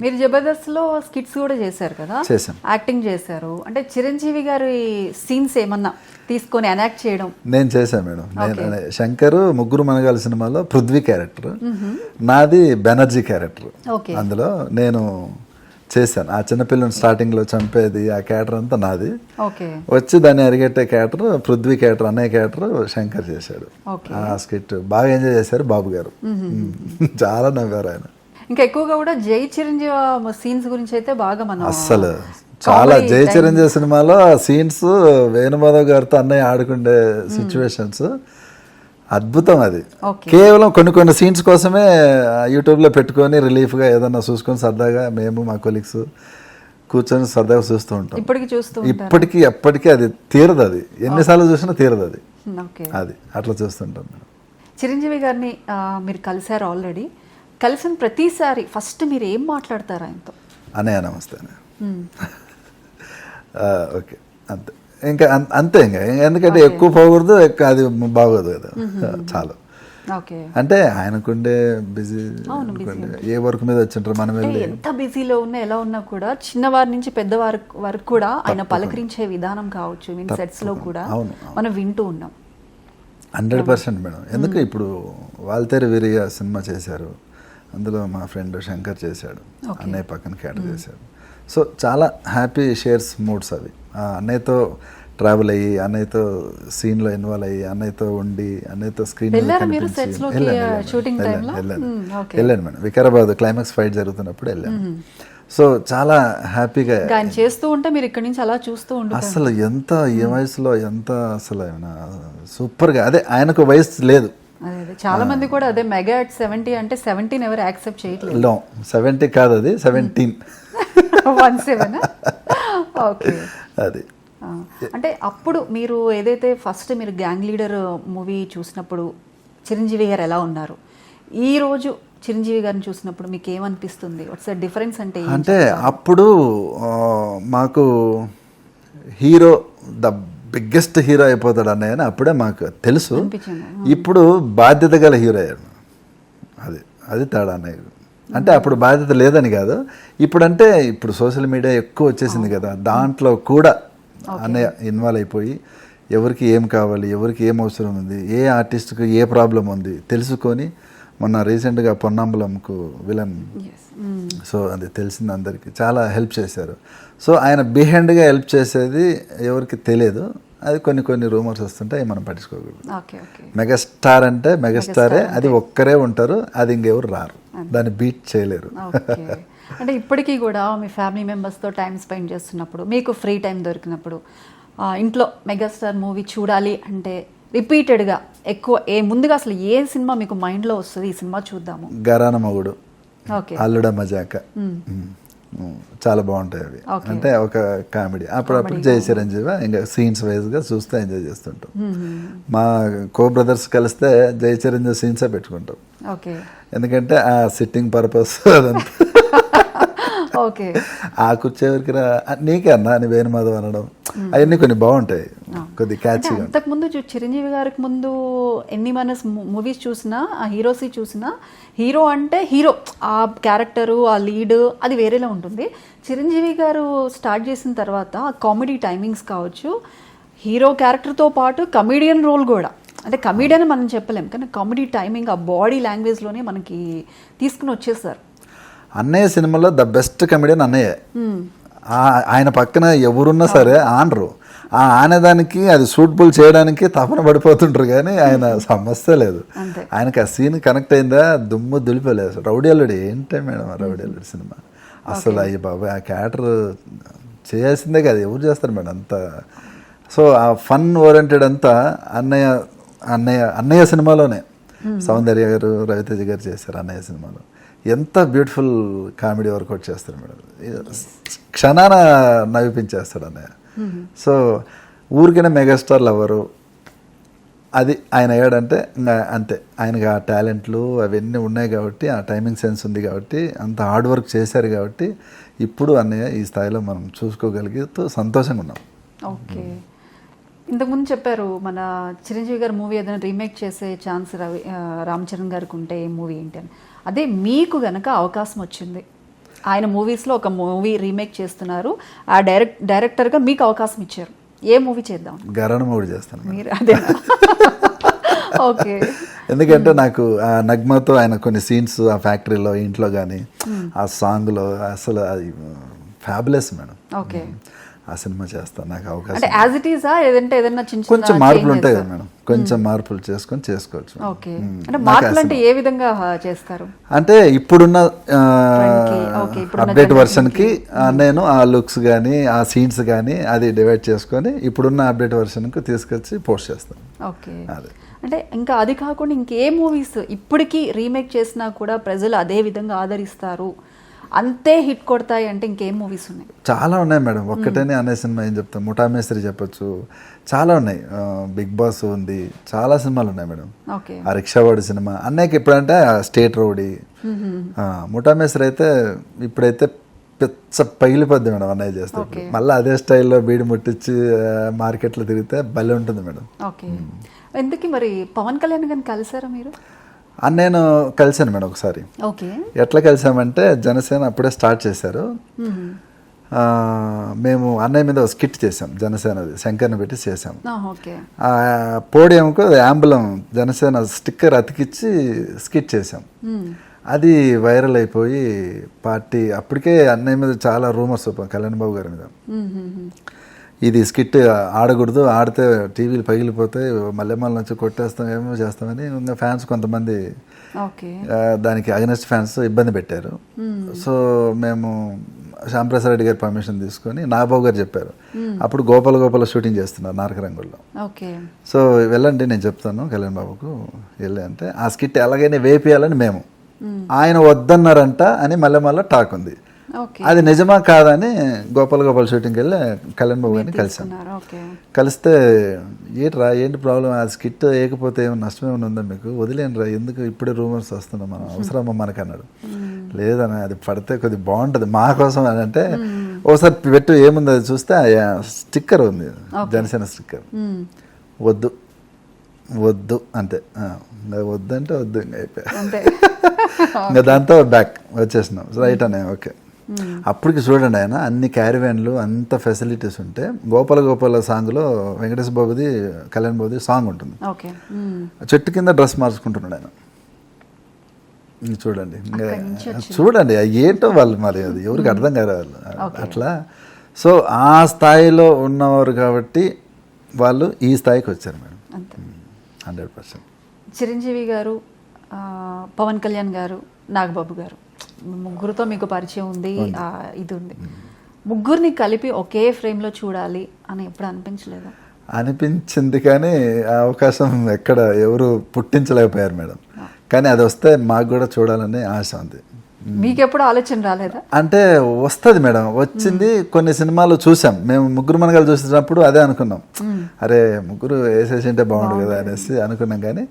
మీరు జబర్దస్త్లో స్కిట్స్ కూడా చేశారు కదా? చేశాను. యాక్టింగ్ చేశారు. అంటే చిరంజీవి గారి సీన్స్ ఏమన్నా తీసుకొని ఎనాక్ట్ చేయడం? నేను చేశాను మేడం. నేను శంకర్ ముగ్గురు మనగాలి సినిమాలో పృథ్వీ క్యారెక్టర్, నాది బెనర్జీ క్యారెక్టర్. అందులో నేను చేశాను. ఆ చిన్నపిల్లని స్టార్టింగ్లో చంపేది ఆ క్యారెక్టర్ అంతా నాది. వచ్చి దాన్ని అరిగెట్టే క్యారెక్టర్ పృథ్వీ క్యారెక్టర్, అన్నయ్య క్యారెక్టర్ శంకర్ చేశాడు. ఆ స్కిట్ బాగా ఎంజాయ్ చేశారు బాబు గారు. చాలా నవ్వారు ఆయన. ఇంకా ఎక్కువగా కూడా జై చిరంజీవి సీన్స్ గురించి అయితే బాగా మనం అస్సలు చాలా జై చిరంజీవి సినిమాలో సీన్స్ వేణుమాధవ్ గారితో అన్నయ్య ఆడుకుండే సిచ్యువేషన్స్ అద్భుతం. అది కేవలం కొన్ని సీన్స్ కోసమే యూట్యూబ్లో పెట్టుకొని రిలీఫ్గా ఏదన్నా చూసుకొని సరదాగా మేము మా కొలీగ్స్ కూర్చొని సరదాగా చూస్తూ ఉంటాం. ఇప్పటికీ ఎప్పటికీ అది తీరదు. అది ఎన్నిసార్లు చూసినా తీరదు. అది అట్లా చూస్తుంటాం. చిరంజీవి గారిని మీరు కలిశారు ఆల్రెడీ. కలిసిన ప్రతిసారి ఫస్ట్ మీరు ఏం మాట్లాడతారు ఆయనతో? అన్నయ్య నమస్తే. ఓకే, అంతే. ఇంకా అంతే. ఇంకా ఎందుకంటే ఎక్కువ పోకూడదు, అది బాగోదు కదా. చాలా అంటే ఆయనకుండే బిజీ, ఏ వర్క్ మీద వచ్చింటారు. మనం ఎంత బిజీలో ఉన్నా ఎలా ఉన్నా కూడా చిన్నవారి నుంచి పెద్దవారి వరకు కూడా ఆయన పలకరించే విధానం కావచ్చు, సెట్స్ లో కూడా మనం వింటూ ఉన్నాం. 100% మేడం. ఎందుకు ఇప్పుడు వాల్తేరు వీరయ్య సినిమా చేశారు, అందులో మా ఫ్రెండ్ శంకర్ చేశాడు, అన్నయ్య పక్కన క్యాటర్ చేశాడు. సో చాలా హ్యాపీ షేర్స్ మూడ్స్ అవి. అన్నయ్యతో ట్రావెల్ అయ్యి, అన్నయ్యతో సీన్లో ఇన్వాల్వ్ అయ్యి, అన్నయ్యతో ఉండి, అన్నయ్యతో స్క్రీన్ వెళ్ళాను మేడం. వికారాబాద్ క్లైమాక్స్ ఫైట్ జరుగుతున్నప్పుడు వెళ్ళాను. సో చాలా హ్యాపీగా చేస్తూ ఉంటే మీరు ఇక్కడ నుంచి అలా చూస్తూ ఉంటారు. అసలు ఎంత ఈ వయసులో ఎంత అసలు సూపర్గా. అదే ఆయనకు వయసు లేదు. చాలా మంది కూడా అదే మెగా అట్ 70 అంటే 17 ఎవరు యాక్సెప్ట్ చేయట్లేదు. 70 కాదు, అది 17. 17. ఓకే, అది. అంటే అప్పుడు మీరు ఏదైతే ఫస్ట్ మీరు గ్యాంగ్ లీడర్ మూవీ చూసినప్పుడు చిరంజీవి గారు ఎలా ఉన్నారు, ఈ రోజు చిరంజీవి గారిని చూసినప్పుడు మీకు ఏమనిపిస్తుంది? What's the difference? అంటే అప్పుడు మాకు హీరో ద బిగ్గెస్ట్ హీరో అయిపోతాడు అన్నయ్య అప్పుడే మాకు తెలుసు. ఇప్పుడు బాధ్యత గల హీరో అయ్యాడు. అది తేడా అన్నయ్య. అంటే అప్పుడు బాధ్యత లేదని కాదు, ఇప్పుడంటే ఇప్పుడు సోషల్ మీడియా ఎక్కువ వచ్చేసింది కదా, దాంట్లో కూడా అన్నయ్య ఇన్వాల్వ్ అయిపోయి ఎవరికి ఏం కావాలి, ఎవరికి ఏం అవసరం ఉంది, ఏ ఆర్టిస్ట్కి ఏ ప్రాబ్లం ఉంది తెలుసుకొని, మొన్న రీసెంట్గా పొన్నాంబలంకు విలన్, సో అది తెలిసింది అందరికీ, చాలా హెల్ప్ చేశారు. సో ఆయన బిహైండ్గా హెల్ప్ చేసేది ఎవరికి తెలియదు. అది కొన్ని రూమర్స్ వస్తుంటాయి, మనం పట్టించుకోకూడదు. మెగాస్టార్ అంటే మెగాస్టారే, అది ఒక్కరే ఉంటారు, అది ఇంకెవరు రారు, దాన్ని బీట్ చేయలేరు. అంటే ఇప్పటికీ కూడా మీ ఫ్యామిలీ మెంబర్స్తో టైం స్పెండ్ చేస్తున్నప్పుడు, మీకు ఫ్రీ టైం దొరికినప్పుడు ఇంట్లో మెగాస్టార్ మూవీ చూడాలి అంటే రిపీటెడ్గా ఎక్కువ ముందుగా అసలు ఏ సినిమా మీకు మైండ్లో వస్తుంది, ఈ సినిమా చూద్దాము? గరాన మొగుడు, అల్లుడ మజాక, చాలా బాగుంటాయి అవి. అంటే ఒక కామెడీ, అప్పుడప్పుడు జై చిరంజీవి, ఇంకా సీన్స్ వైజ్గా చూస్తూ ఎంజాయ్ చేస్తుంటాం. మా కో బ్రదర్స్ కలిస్తే జై చిరంజీవి సీన్సే పెట్టుకుంటాం. ఎందుకంటే ఆ సిట్టింగ్ పర్పస్ అదంతా. ఆ కూర్చోవరికి నీకే అన్నా అని వేణుమాధవ్ అనడం, అవన్నీ కొన్ని బాగుంటాయి, కొద్ది క్యాచ్గా. అంతకుముందు చిరంజీవి గారికి ముందు ఎన్ని మన మూవీస్ చూసినా, ఆ హీరోసి చూసినా, హీరో అంటే హీరో, ఆ క్యారెక్టరు, ఆ లీడ్ అది వేరేలా ఉంటుంది. చిరంజీవి గారు స్టార్ట్ చేసిన తర్వాత కామెడీ టైమింగ్స్ కావచ్చు, హీరో క్యారెక్టర్తో పాటు కమీడియన్ రోల్ కూడా, అంటే కమీడియన్ మనం చెప్పలేం కానీ కామెడీ టైమింగ్ ఆ బాడీ లాంగ్వేజ్లోనే మనకి తీసుకుని వచ్చేసారు. అన్నయ్య సినిమాలో ద బెస్ట్ కమెడియన్ అన్నయ్య. ఆయన పక్కన ఎవరున్నా సరే ఆనరు, ఆ ఆనేదానికి అది సూటబుల్ చేయడానికి తపన పడిపోతుంటారు, కానీ ఆయన సమస్య లేదు. ఆయనకి ఆ సీన్ కనెక్ట్ అయిందా దుమ్ము దులిపోలేదు. రౌడీ అల్లుడు ఏంటే మేడం, రౌడీ అల్లుడు సినిమా అసలు అయ్యి బాబాయ్, ఆ క్యారెక్టర్ చేయాల్సిందే కదా, ఎవరు చేస్తారు మేడం అంత సో ఆ ఫన్ ఓరియంటెడ్ అంతా అన్నయ్య అన్నయ్య అన్నయ్య సినిమాలోనే సౌందర్య గారు రవితేజ గారు చేశారు. అన్నయ్య సినిమాలో ఎంత బ్యూటిఫుల్ కామెడీ వర్కౌట్ చేస్తారు మేడం. క్షణాన నవ్విపించేస్తాడు అన్నయ్య. సో ఊరికైనా మెగాస్టార్లు ఎవరు అది ఆయన అయ్యాడంటే ఇంకా అంతే. ఆయనకి ఆ టాలెంట్లు అవన్నీ ఉన్నాయి కాబట్టి, ఆ టైమింగ్ సెన్స్ ఉంది కాబట్టి, అంత హార్డ్ వర్క్ చేశారు కాబట్టి ఇప్పుడు అన్నయ్య ఈ స్థాయిలో మనం చూసుకోగలిగితే సంతోషంగా ఉన్నాం. ఓకే, ఇంతకుముందు చెప్పారు మన చిరంజీవి గారు మూవీ ఏదైనా రీమేక్ చేసే ఛాన్స్ రామ్ చరణ్ గారికి ఉంటే ఏ మూవీ ఏంటి అని. అదే మీకు గనక అవకాశం వచ్చింది, ఆయన మూవీస్లో ఒక మూవీ రీమేక్ చేస్తున్నారు, ఆ డైరెక్టర్గా మీకు అవకాశం ఇచ్చారు, ఏ మూవీ చేద్దాం? గరణ మూవీ చేస్తాను మీరు అదే. ఓకే, ఎందుకంటే నాకు ఆ నగ్మతో ఆయన కొన్ని సీన్స్ ఆ ఫ్యాక్టరీలో ఇంట్లో కానీ ఆ సాంగ్లో అసలు అది ఫ్యాబులస్ మేడం. ఓకే, ఆ సినిమా చేస్తాను, నాకు అవకాశం. అంటే యాజ్ ఇట్ ఈజా లేదంటే ఏదైనా చిన్న కొంచెం మార్పులు ఉంటాయి కదా మేడం, కొంచెం మార్పులు చేసుకొని చేసుకోవచ్చు. ఓకే, అంటే మార్పులు అంటే ఏ విధంగా చేస్తారు? అంటే ఇప్పుడున్న అప్డేట్ వర్షన్కి నేను ఆ లుక్స్ కానీ ఆ సీన్స్ కానీ అది డివైడ్ చేసుకొని ఇప్పుడున్న అప్డేట్ వర్షన్కి తీసుకొచ్చి పోస్ట్ చేస్తాను. ఓకే, అంటే ఇంకా అది కాకుండా ఇంకే మూవీస్ ఇప్పటికీ రీమేక్ చేసినా కూడా ప్రజలు అదే విధంగా ఆదరిస్తారు, అంతే హిట్ కొడతాయి అంటే ఇంకేం మూవీస్ ఉన్నాయి? చాలా ఉన్నాయి మేడం. ఒక్కటేనే అనే సినిమా ఏం చెప్తాం, ముఠామేస్త్రి చెప్పొచ్చు, చాలా ఉన్నాయి. బిగ్ బాస్ ఉంది, చాలా సినిమాలు ఉన్నాయి మేడం. ఆ రిక్షావాడి సినిమా అన్నయ్యకి ఇప్పుడంటే స్టేట్ రౌడీ, ముఠామేస్త్రి అయితే ఇప్పుడైతే పెచ్చ పగిలిపోద్ది మేడం అన్నయ్య చేస్తే. మళ్ళీ అదే స్టైల్లో బీడి ముట్టించి మార్కెట్లో తిరిగితే భలే ఉంటుంది మేడం. ఓకే, ఎందుకు మరి పవన్ కళ్యాణ్ గారిని కలిసారా మీరు? నేను కలిసాను మేడం ఒకసారి. ఓకే, ఎట్లా కలిసామంటే జనసేన అప్పుడే స్టార్ట్ చేశారు. మేము అన్నయ్య మీద స్కిట్ చేసాం, జనసేనది శంకర్ని పెట్టి చేసాం. పోడియంకు యాంబులం జనసేన స్టిక్కర్ అతికిచ్చి స్కిట్ చేసాం. అది వైరల్ అయిపోయి పార్టీ అప్పటికే అన్నయ్య మీద చాలా రూమర్స్ కళ్యాణ్ బాబు గారి మీద, ఇది స్కిట్ ఆడకూడదు, ఆడితే టీవీలు పగిలిపోతాయి, మళ్ళీ నుంచి కొట్టేస్తాం ఏమో చేస్తామని ఇంకా ఫ్యాన్స్ కొంతమంది దానికి అగనెస్ట్ ఫ్యాన్స్ ఇబ్బంది పెట్టారు. సో మేము శ్యాంప్రసాద్ రెడ్డి గారి పర్మిషన్ తీసుకొని నాగబాబు గారు చెప్పారు, అప్పుడు గోపాల షూటింగ్ చేస్తున్నారు నారకరంగుల్లో. సో వెళ్ళండి నేను చెప్తాను కళ్యాణ్ బాబుకు వెళ్ళి అంటే ఆ స్కిట్ ఎలాగైనా వేపియాలని మేము, ఆయన వద్దన్నారంట అని మళ్ళీ టాక్ ఉంది. అది నిజమా కాదని గోపాల్ షూటింగ్కి వెళ్ళి కళ్యాణ్ బాబు గారిని కలిసాం. కలిస్తే ఏంటి ప్రాబ్లం, ఆ స్కిట్ వేయకపోతే ఏమైనా నష్టం ఏమైనా ఉందా మీకు, వదిలేండి ఎందుకు ఇప్పుడే రూమర్స్ వస్తున్నాం, మనం అవసరమా మనకు అన్నాడు. లేదని అది పడితే కొద్దిగా బాగుంటుంది మా కోసం అని అంటే ఒకసారి పెట్టు ఏముంది అది చూస్తే స్టిక్కర్ ఉంది, జనసేన స్టిక్కర్. వద్దు అంతే, వద్దు అంటే వద్దు ఇంకా అయిపోయా. ఇంకా దాంతో బ్యాక్ వచ్చేసినాం రైట్ అనే. ఓకే, అప్పటికి చూడండి ఆయన అన్ని క్యారివ్యాన్లు అంత ఫెసిలిటీస్ ఉంటే గోపాల సాంగ్లో వెంకటేష్ బాబుది కళ్యాణ్ బాబుది సాంగ్ ఉంటుంది, చెట్టు కింద డ్రెస్ మార్చుకుంటున్నాడు ఆయన. చూడండి ఏంటో వాళ్ళు మరి అది ఎవరికి అర్థం కాదు వాళ్ళు అట్లా. సో ఆ స్థాయిలో ఉన్నవారు కాబట్టి వాళ్ళు ఈ స్థాయికి వచ్చారు మేడం. 100%. చిరంజీవి గారు, పవన్ కళ్యాణ్ గారు, నాగబాబు గారు ముగ్గురుతో మీకు పరిచయం ఉంది, ఇది ఉంది. ముగ్గురిని కలిపి ఒకే ఫ్రేమ్లో చూడాలి అని ఎప్పుడు అనిపించలేదు? అనిపించింది కానీ ఆ అవకాశం ఎక్కడ ఎవరు పుట్టించలేకపోయారు మేడం. కానీ అది వస్తే మాకు కూడా చూడాలనే ఆశ ఉంది. మీకు ఎప్పుడు ఆలోచన రాలేదా? అంటే వస్తుంది మేడం, వచ్చింది. కొన్ని సినిమాలు చూసాం మేము, ముగ్గురు మనగాలు చూసినప్పుడు అదే అనుకున్నాం, అరే ముగ్గురు వేసేసి ఉంటే బాగుండు కదా అనేసి అనుకున్నాం. కానీ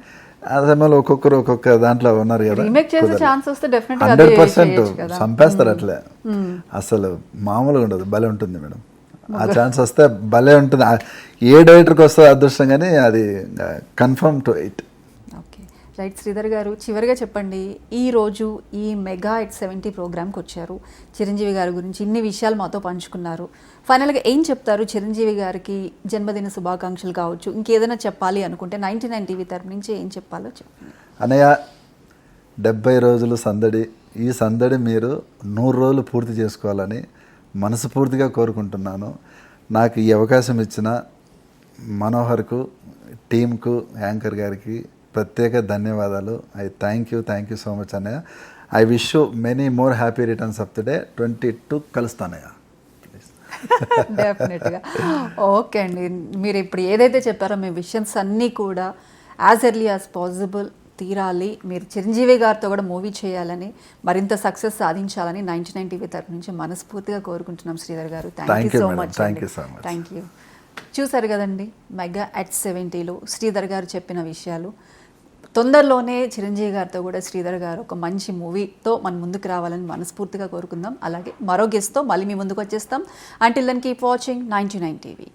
ఆ సమయంలో ఒక్కొక్కరు ఒక్కొక్క దాంట్లో ఉన్నారు కదా, 100% చంపేస్తారు అట్లే, అసలు మామూలుగా ఉండదు, భలే ఉంటుంది మేడం. ఆ ఛాన్స్ వస్తే భలే ఉంటుంది. ఏ డైరెక్టర్కి వస్తుంది అదృష్టం, కానీ అది confirm to it. Okay right. Sridhar గారు చివరిగా చెప్పండి, ఈరోజు ఈ మెగా ఎట్ 70 ప్రోగ్రామ్కి వచ్చారు, చిరంజీవి గారి గురించి ఇన్ని విషయాలు మాతో పంచుకున్నారు. ఫైనల్గా ఏం చెప్తారు? చిరంజీవి గారికి జన్మదిన శుభాకాంక్షలు కావచ్చు, ఇంకేదైనా చెప్పాలి అనుకుంటే 99 టీవీ తరపు నుంచి ఏం చెప్పాలో చెప్పండి. అన్నయ్య 70 రోజులు సందడి, ఈ సందడి మీరు 100 రోజులు పూర్తి చేసుకోవాలని మనస్ఫూర్తిగా కోరుకుంటున్నాను. నాకు ఈ అవకాశం ఇచ్చిన మనోహర్కు, టీంకు, యాంకర్ గారికి ప్రత్యేక ధన్యవాదాలు. థ్యాంక్ యూ సో మచ్ అన్నయ్య. I wish you many more happy returns of the day. 22 కలుస్తానయ్య. డెఫినెట్గా. ఓకే అండి, మీరు ఇప్పుడు ఏదైతే చెప్పారో మీ విషన్స్ అన్నీ కూడా యాజ్ ఎర్లీ యాజ్ పాసిబుల్ తీరాలి. మీరు చిరంజీవి గారితో కూడా మూవీ చేయాలని, మరింత సక్సెస్ సాధించాలని 99 టీవీ తరపు నుంచి మనస్ఫూర్తిగా కోరుకుంటున్నాం శ్రీధర్ గారు. Thank you so much. Thank you so much. Thank you. చూసారు కదండి, మెగా అట్ 70లో శ్రీధర్ గారు చెప్పిన విషయాలు. తొందరలోనే చిరంజీవి గారితో కూడా శ్రీధర్ గారు ఒక మంచి మూవీతో మన ముందుకు రావాలని మనస్ఫూర్తిగా కోరుకుందాం. అలాగే మరో గెస్ట్తో మళ్ళీ మీ ముందుకు వచ్చేస్తాం. Until then keep watching 99 TV.